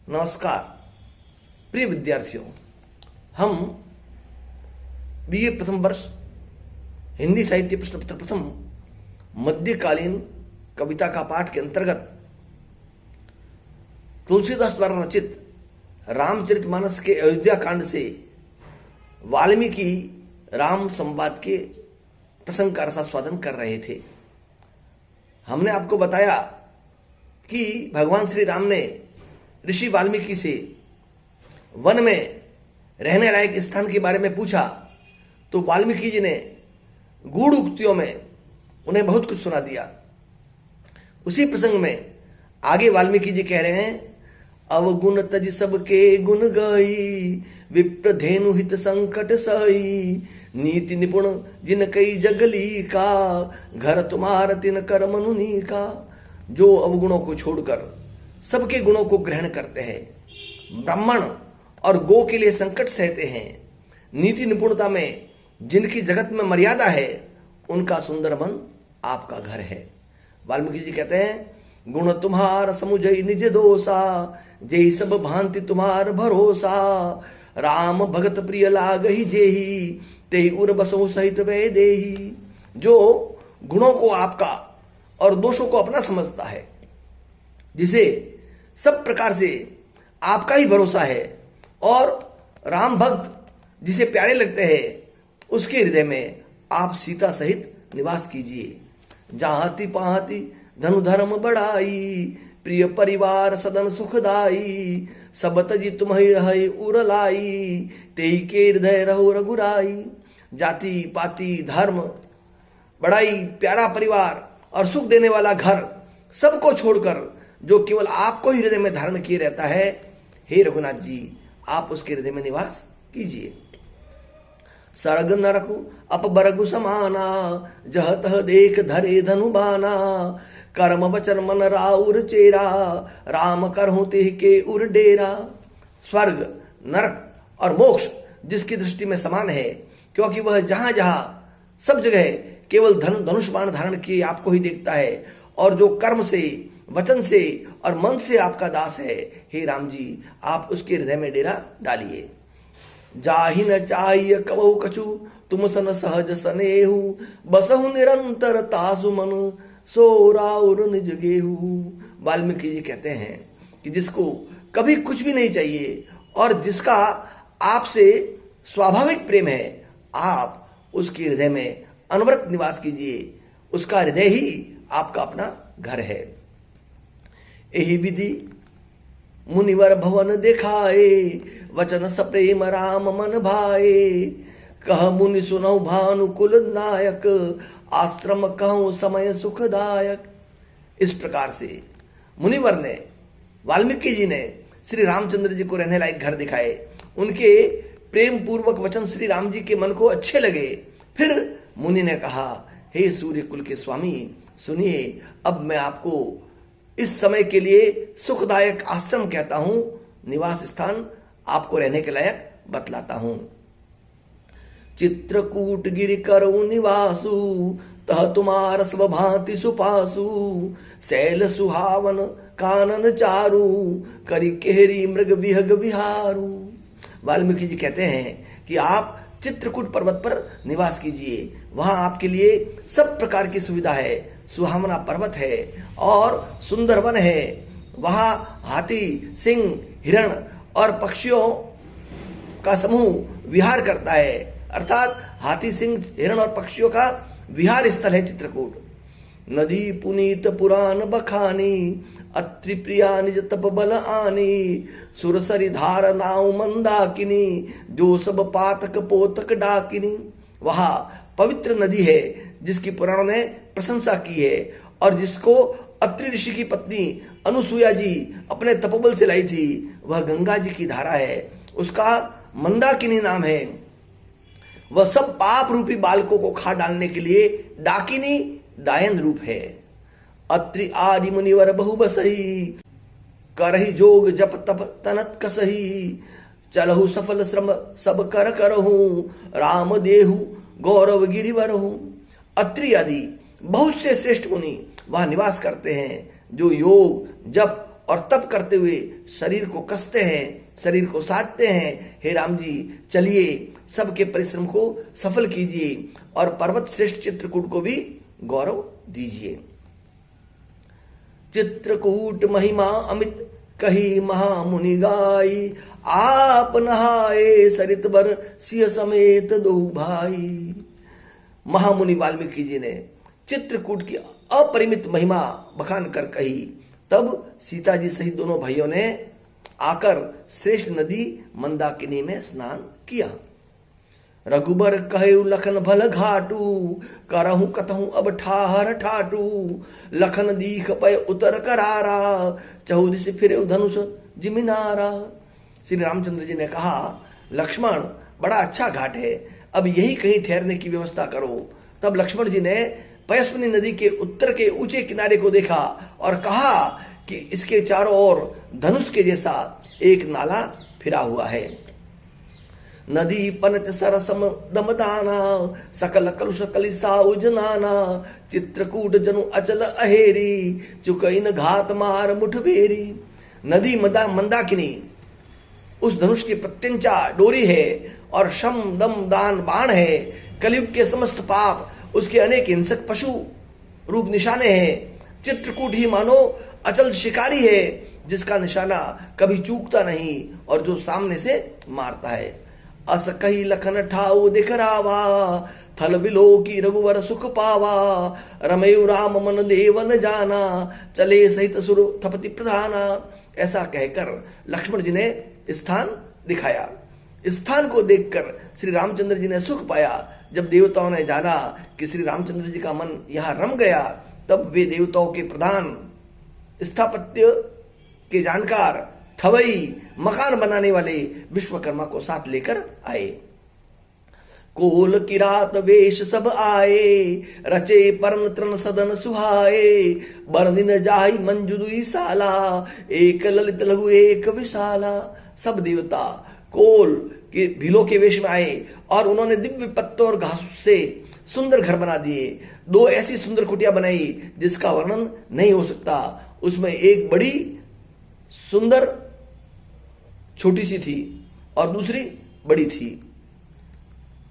नमस्कार प्रिय विद्यार्थियों, हम बीए प्रथम वर्ष हिंदी साहित्य प्रश्न पत्र प्रथम मध्यकालीन कविता का पाठ के अंतर्गत तुलसीदास द्वारा रचित रामचरितमानस के अयोध्या कांड से वाल्मीकि राम संवाद के प्रसंग का रसास्वादन कर रहे थे। हमने आपको बताया कि भगवान श्री राम ने ऋषि वाल्मीकि से वन में रहने लायक स्थान के बारे में पूछा तो वाल्मीकि जी ने गूढ़ उक्तियों में उन्हें बहुत कुछ सुना दिया। उसी प्रसंग में आगे वाल्मीकि जी कह रहे हैं, अवगुण तज सबके गुण गई, विप्र धेनु हित संकट सही, नीति निपुण जिन कई जगली का, घर तुम्हार तिन कर मनुनी का। जो अवगुणों को छोड़कर सबके गुणों को ग्रहण करते हैं, ब्राह्मण और गो के लिए संकट सहते हैं, नीति निपुणता में जिनकी जगत में मर्यादा है, उनका सुंदर मन आपका घर है। वाल्मीकि जी कहते हैं, गुण तुम्हार समुझई निज दोषा, जेहि सब भांति तुम्हार भरोसा, राम भगत प्रिय लागहि जेहि, तेहि उर बसो सहित वै देहि। जो गुणों को आपका और दोषों को अपना समझता है, जिसे सब प्रकार से आपका ही भरोसा है और राम भक्त जिसे प्यारे लगते हैं, उसके हृदय में आप सीता सहित निवास कीजिए। जहांति पाहति धनु धर्म बढ़ाई, प्रिय परिवार सदन सुखदाई, सब तजी तुम्हि रहई उरलाई, तेई के हृदय रहो रघुराई। जाति पाति धर्म बढ़ाई, प्यारा परिवार और सुख देने वाला घर सबको छोड़कर जो केवल आपको ही हृदय में धारण किए रहता है, हे रघुनाथ जी आप उसके हृदय में निवास कीजिए। सरग नरकु अपबरगु समाना, जह तह देख धरे धनु बाना, कर्म वचन मन राउर चेरा, राम करहु तेहि के उर डेरा। स्वर्ग नरक और मोक्ष जिसकी दृष्टि में समान है, क्योंकि वह जहां जहां सब जगह केवल धनुष बाण धारण किए आपको ही देखता है, और जो कर्म से वचन से और मन से आपका दास है, हे राम जी आप उसके हृदय में डेरा डालिए। जाहि न चाहिए कबहु कछु, तुम सन सहज सनेहु, बसहु निरंतर तासु मनु, सो राउर निज गेहु। वाल्मीकि जी कहते हैं कि जिसको कभी कुछ भी नहीं चाहिए और जिसका आपसे स्वाभाविक प्रेम है, आप उसके हृदय में अनवरत निवास कीजिए। उसका हृदय ही आपका अपना घर है। यही विधि मुनिवर भवन दिखाए, वचन सप्रेम राम मन भाए, कह मुनि सुनौ भानुकुल नायक, आश्रम कहूँ समय सुखदायक। इस प्रकार से मुनिवर ने, वाल्मीकि जी ने श्री रामचंद्र जी को रहने लायक घर दिखाए। उनके प्रेम पूर्वक वचन श्री राम जी के मन को अच्छे लगे। फिर मुनि ने कहा, हे सूर्य कुल के स्वामी सुनिए, अब मैं आपको इस समय के लिए सुखदायक आश्रम कहता हूं, निवास स्थान आपको रहने के लायक बतलाता हूं। चित्रकूट गिरि करऊ निवासु, तह तुम्हार सब भांति सुपासु, शैल सुहावन कानन चारु, करी केहरी मृग विहग विहारू। वाल्मीकि जी कहते हैं कि आप चित्रकूट पर्वत पर निवास कीजिए। वहां आपके लिए सब प्रकार की सुविधा है, सुहावना पर्वत है और सुंदर वन है। वहां हाथी सिंह हिरण और पक्षियों का समूह विहार करता है, अर्थात हाथी सिंह हिरण और पक्षियों का विहार स्थल है चित्रकूट। नदी पुनीत पुराण बखानी, अत्रि प्रिया निज तप बल आनी, सुरसरी धार नाव मंदाकिनी, जो सब पातक पोतक डाकिनी। वहां पवित्र नदी है जिसकी पुराणों ने प्रशंसा की है और जिसको अत्रि ऋषि की पत्नी अनुसुया जी अपने तपोबल से लाई थी। वह गंगा जी की धारा है, उसका मंदाकिनी नाम है। वह सब पाप रूपी बालकों को खा डालने के लिए डाकिनी डायन रूप है। अत्रि आदि मुनिवर बहु बसही, करहि जोग जप तप तनत कसही, चलहु सफल श्रम सब कर करहु, राम देहु गौरव गिरिवरहु। अत्रि आदि बहुत से श्रेष्ठ मुनि वहां निवास करते हैं, जो योग जप और तप करते हुए शरीर को कसते हैं, शरीर को साधते हैं। हे राम जी, चलिए सबके परिश्रम को सफल कीजिए और पर्वत श्रेष्ठ चित्रकूट को भी गौरव दीजिए। चित्रकूट महिमा अमित कही महामुनि गाई, आप नहाए सरित बर सिंह समेत दो भाई। महामुनि वाल्मीकि जी ने चित्रकूट की अपरिमित महिमा बखान कर कही। तब सीता जी सहित दोनों भाइयों ने आकर श्रेष्ठ नदी मंदाकिनी में स्नान किया। रघुबर कहु लखन भल घाटू, करहु कतहु अब ठाहर ठाटू। लखन दीख पय उतर करारा, चहुदिश फिरे धनुष जिमिनारा। श्री रामचंद्र जी ने कहा, लक्ष्मण बड़ा अच्छा घाट है, अब यही कहीं ठहरने की व्यवस्था करो। तब लक्ष्मण जी ने पयस्विनी नदी के उत्तर के ऊंचे किनारे को देखा और कहा कि इसके चारों ओर धनुष के जैसा एक नाला फिरा हुआ है। नदी पनच सरसम दमदाना, सकल कलुष कलिसा उजनाना। चित्रकूट जनु अचल अहेरी, चुकइन घात मार मुठभेरी। नदी मंदाकिनी उस धनुष की प्रत्यंचा डोरी है और शम दम दान बाण है। कलयुग के समस्त पाप उसके अनेक हिंसक पशु रूप निशाने हैं। चित्रकूट ही मानो अचल शिकारी है, जिसका निशाना कभी चूकता नहीं और जो सामने से मारता है। अस कही लखन ठाऊ दिखरावा, थल बिलो की रघुवर सुख पावा। रमयु राम मन देवन जाना, चले सहित सुर थपति प्रधाना। ऐसा कहकर लक्ष्मण जी ने स्थान दिखाया। स्थान को देखकर श्री रामचंद्र जी ने सुख पाया। जब देवताओं ने जाना कि श्री रामचंद्र जी का मन यहाँ रम गया, तब वे देवताओं के प्रधान, स्थापत्य के जानकार, थवई, मकान बनाने वाले विश्वकर्मा को साथ लेकर आए। कोल किरात वेश सब आए, रचे परन त्रन सदन सुहाए। बरदिन जाहि मंजु दुई साला, एक ललित लघु एक विशाला। सब देवता कोल के भीलों के वेश में आए और उन्होंने दिव्य पत्तों और घास से सुंदर घर बना दिए। दो ऐसी सुंदर कुटिया बनाई जिसका वर्णन नहीं हो सकता। उसमें एक बड़ी सुंदर छोटी सी थी और दूसरी बड़ी थी।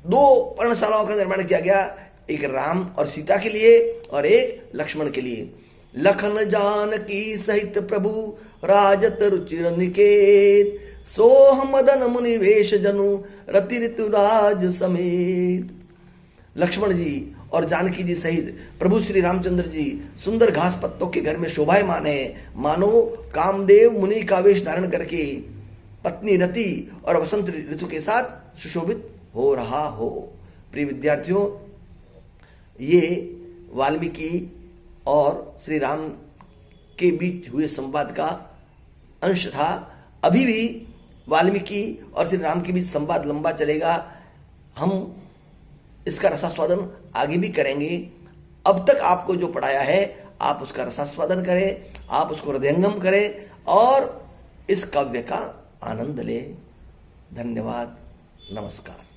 दो पर्णशालाओं का निर्माण किया गया, एक राम और सीता के लिए और एक लक्ष्मण के लिए। लखन जानकी सहित प्रभु राजत रुचिर निकेत, सोह मदन मुनि वेश जनु रति ऋतुराज समेत। लक्ष्मण जी और जानकी जी सहित प्रभु श्री रामचंद्र जी सुंदर घास पत्तों के घर में शोभायमान है, मानो कामदेव मुनि का वेश धारण करके पत्नी रति और वसंत ऋतु के साथ सुशोभित हो रहा हो। प्रिय विद्यार्थियों, ये वाल्मीकि और श्री राम के बीच हुए संवाद का अंश था। अभी भी वाल्मीकि और श्री राम के बीच संवाद लंबा चलेगा। हम इसका रसास्वादन आगे भी करेंगे। अब तक आपको जो पढ़ाया है आप उसका रसास्वादन करें, आप उसको हृदयंगम करें और इस काव्य का आनंद लें। धन्यवाद, नमस्कार।